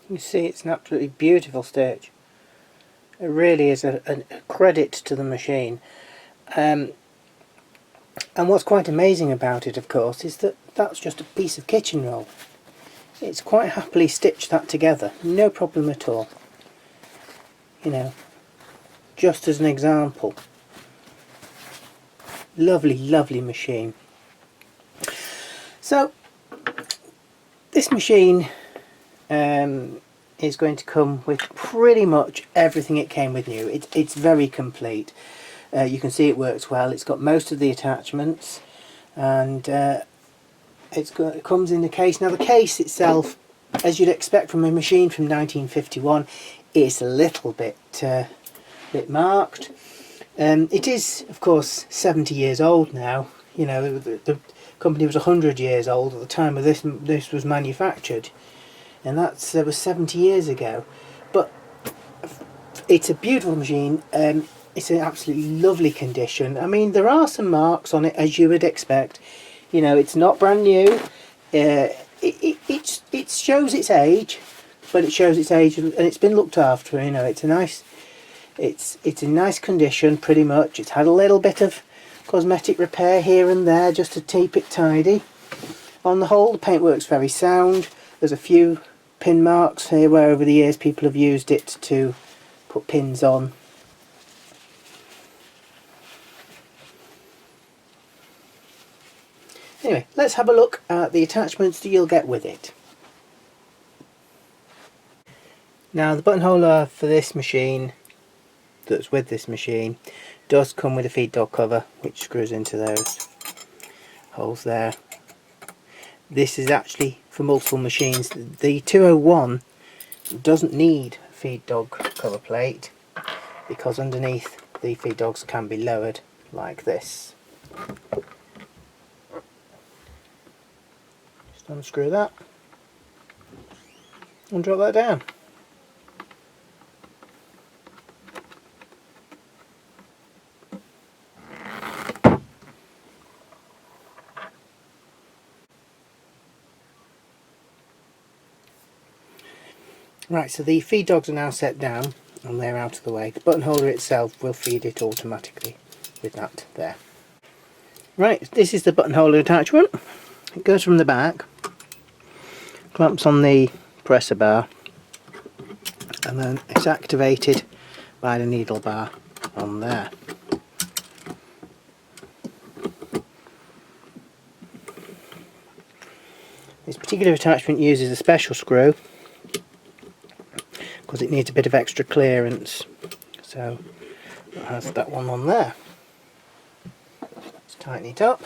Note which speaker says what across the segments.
Speaker 1: You see, it's an absolutely beautiful stitch. It really is a credit to the machine. And what's quite amazing about it, of course, is that that's just a piece of kitchen roll. It's quite happily stitched that together, no problem at all. You know, just as an example. Lovely, lovely machine. So, this machine is going to come with pretty much everything it came with new. It's very complete. You can see it works well. It's got most of the attachments, and it comes in the case. Now the case itself, as you'd expect from a machine from 1951, is a little bit marked. It is, of course, 70 years old now. You know, the company was 100 years old at the time of this was manufactured, and that was 70 years ago. But it's a beautiful machine. It's in absolutely lovely condition. I mean, there are some marks on it, as you would expect. You know, it's not brand new. It shows its age, but it shows its age, and it's been looked after. You know, it's in nice condition, pretty much. It's had a little bit of cosmetic repair here and there, just to keep it tidy. On the whole, the paintwork's very sound. There's a few pin marks here where over the years people have used it to put pins on. Anyway, let's have a look at the attachments that you'll get with it. Now, the buttonhole for this machine, that's with this machine, does come with a feed dog cover, which screws into those holes there. This is actually for multiple machines. The 201 doesn't need a feed dog cover plate, because underneath the feed dogs can be lowered like this. Just unscrew that. and drop that down. Right, so the feed dogs are now set down and they're out of the way. The button holder itself will feed it automatically with that there. Right, this is the button holder attachment. It goes from the back, clamps on the presser bar, and then it's activated by the needle bar on there. This particular attachment uses a special screw because it needs a bit of extra clearance, so it has that one on there. Let's tighten it up.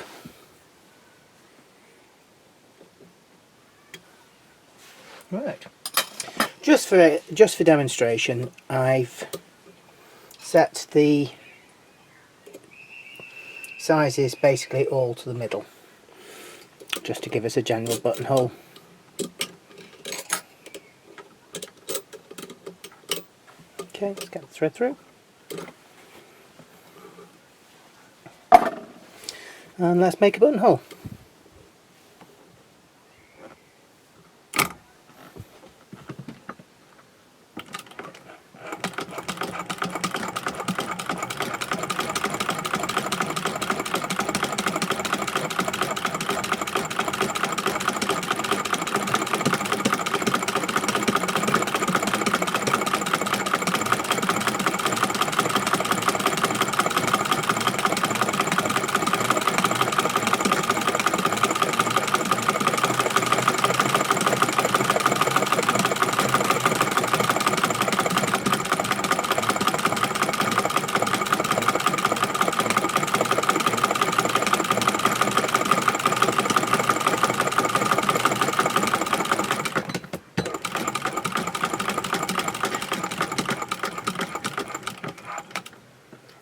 Speaker 1: Right, just for demonstration, I've set the sizes basically all to the middle, just to give us a general buttonhole. Okay, let's get the thread through. And let's make a buttonhole.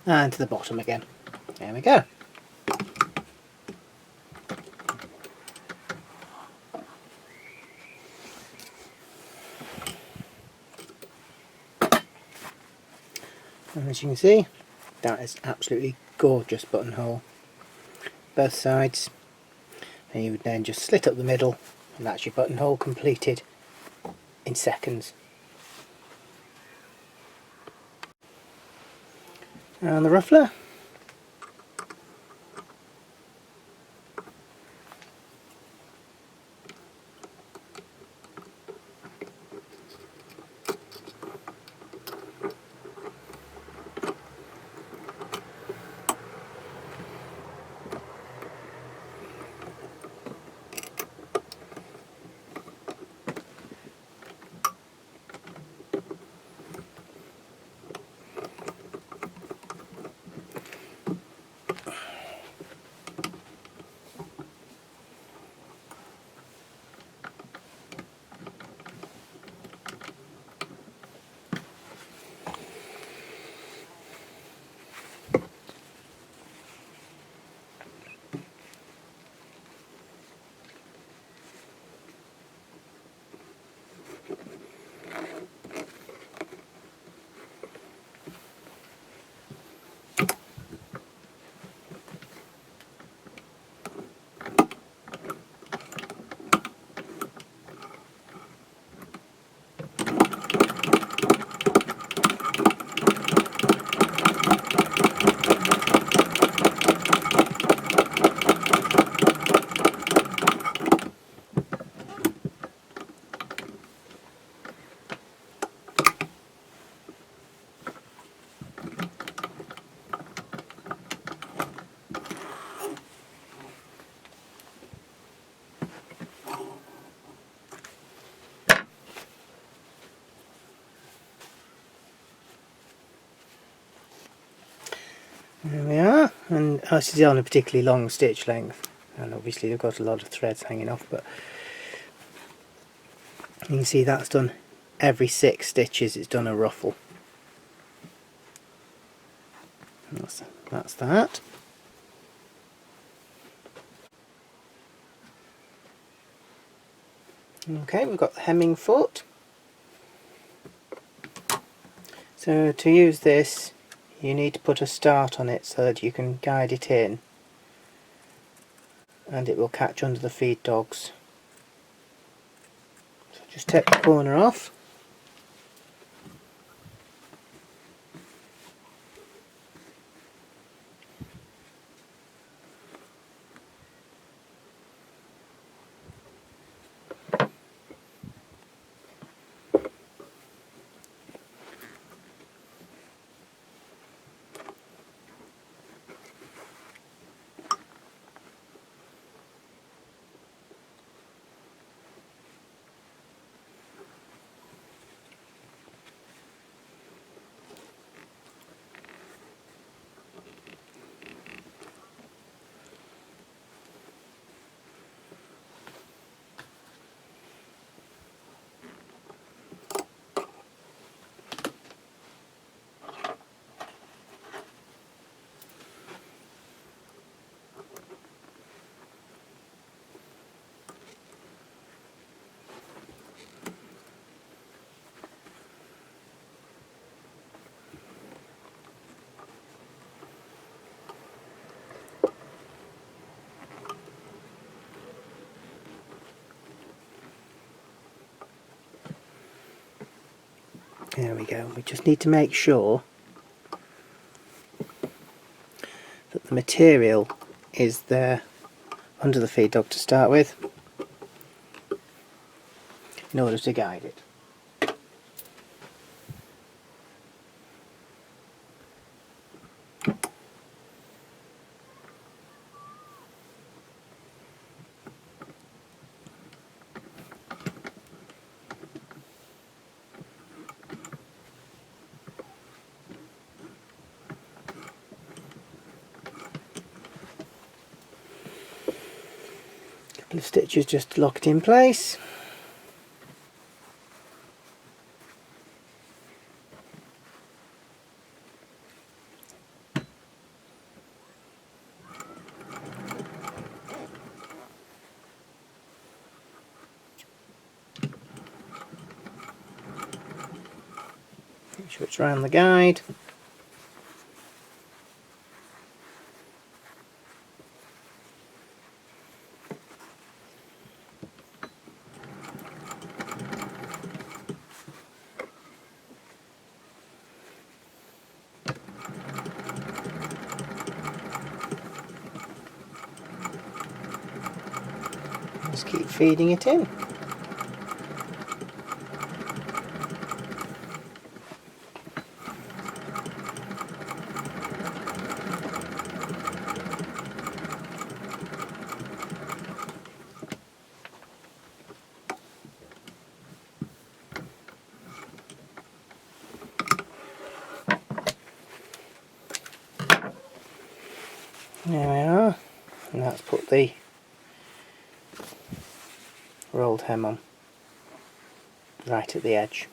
Speaker 1: And to the bottom again. There we go. And as you can see, that is absolutely gorgeous buttonhole. Both sides. And you would then just slit up the middle, and that's your buttonhole completed in seconds. And the ruffler. There we are, and this is on a particularly long stitch length, and obviously they've got a lot of threads hanging off, but you can see that's done every 6 stitches, it's done a ruffle. That's that. Okay, we've got the hemming foot, So to use this, you need to put a start on it so that you can guide it in, and it will catch under the feed dogs. So just take the corner off. There we go. We just need to make sure that the material is there under the feed dog to start with, in order to guide it. Couple of stitches just to lock it in place. Make sure it's around the guide. Just keep feeding it in. There we are, and that's put the rolled hem on right at the edge.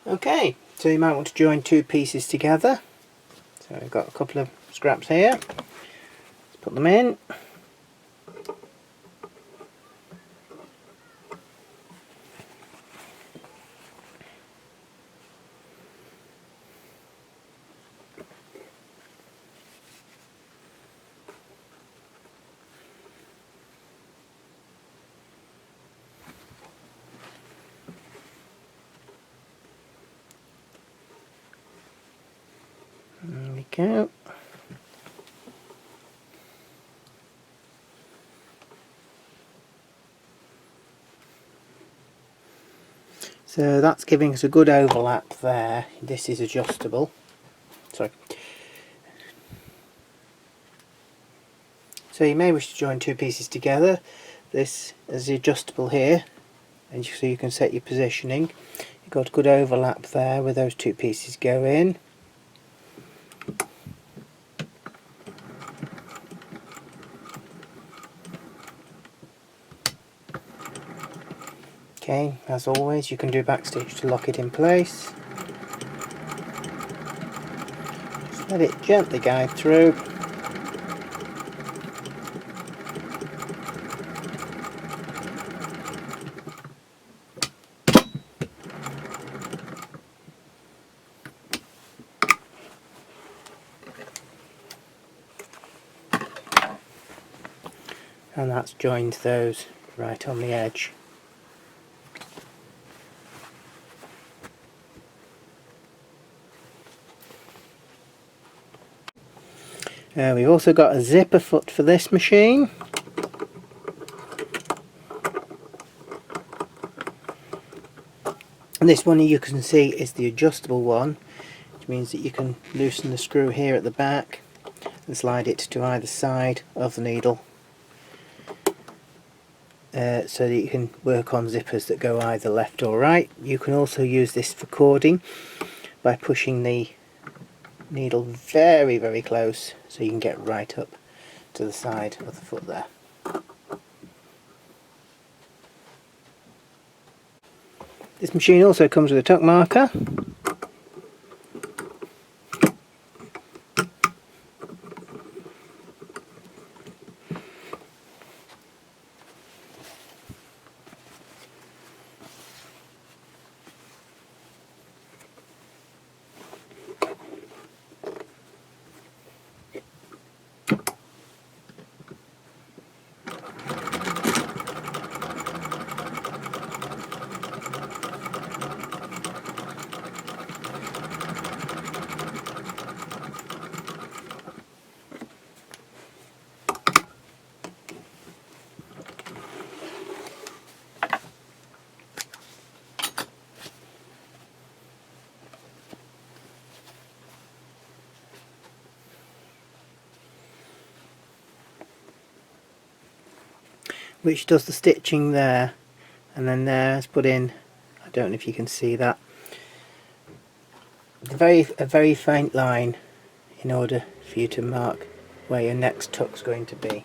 Speaker 1: Okay, so you might want to join two pieces together. So I've got a couple of scraps here. Let's put them in. There we go. So that's giving us a good overlap there. This is adjustable. Sorry. So you may wish to join two pieces together. This is adjustable here, and so you can set your positioning. You've got a good overlap there where those two pieces go in. Okay, as always, you can do backstitch to lock it in place. Just let it gently guide through. and that's joined those right on the edge. We've also got a zipper foot for this machine. And this one you can see is the adjustable one, which means that you can loosen the screw here at the back and slide it to either side of the needle, so that you can work on zippers that go either left or right. You can also use this for cording by pushing the needle very, very close so you can get right up to the side of the foot there. This machine also comes with a tuck marker, which does the stitching there, and then there is put in, I don't know if you can see that, a very faint line in order for you to mark where your next tuck's going to be.